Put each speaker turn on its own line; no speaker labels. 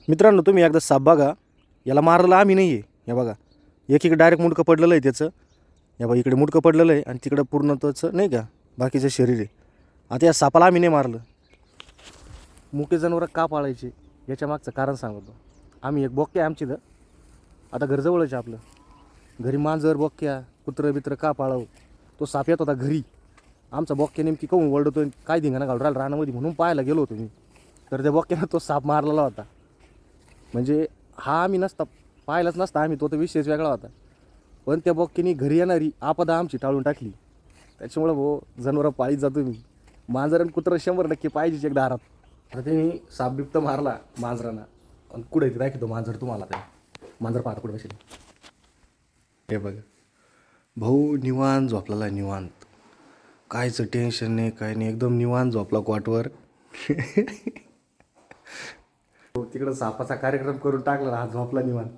मित्रांनो, तुम्ही एकदा साप बघा. याला मारलं आम्ही नाही आहे. हे बघा, एकीकडे डायरेक्ट मुंडकं पडलेलं आहे त्याचं. हे बघा, इकडे मुंडकं पडलेलं आहे आणि तिकडं पूर्ण त्याचं नाही का बाकीचं शरीर आहे. आता या सापाला आम्ही नाही मारलं. मुके जनावरं का पाळायचे याच्या मागचं कारण सांगतो. आम्ही एक बोक्या आहे आमची तर आता घरजवळच आहे आपलं. घरी मांजर बोक्या कुत्रं बित्रं का पाळावं. तो साप येत होता घरी. आमचा बोक्या नेमकी कहून वरडतोय काय धिंगाणा घालून राहिला रानामध्ये म्हणून पाहायला गेलो होतो मी. तर त्या बोक्यानं तो साप मारलेला होता. म्हणजे हा आम्ही नसता पाहिलाच नसता आम्ही, तो तर विषयच वेगळा होता. पण त्या बोक्यानी घरी येणारी आपदा आमची टाळून टाकली. त्याच्यामुळं भाऊ जनावरं पाळीत जातो मी. मांजर आणि कुत्रं 100% पाहिजेच एक दारात. आता त्यांनी साप बिबत मारला मांजरांना आणि कुठे येते दाखवतो मांजर तुम्हाला. ते मांजर पाहता कुठे बसेल. हे बघा भाऊ, निवांत झोपलेला निवांत. कायचं टेन्शन नाही काय नाही, एकदम निवांत झोपला कॉटवर. तिकडं सापाचा कार्यक्रम करून टाकला, हा झोपला निवांत.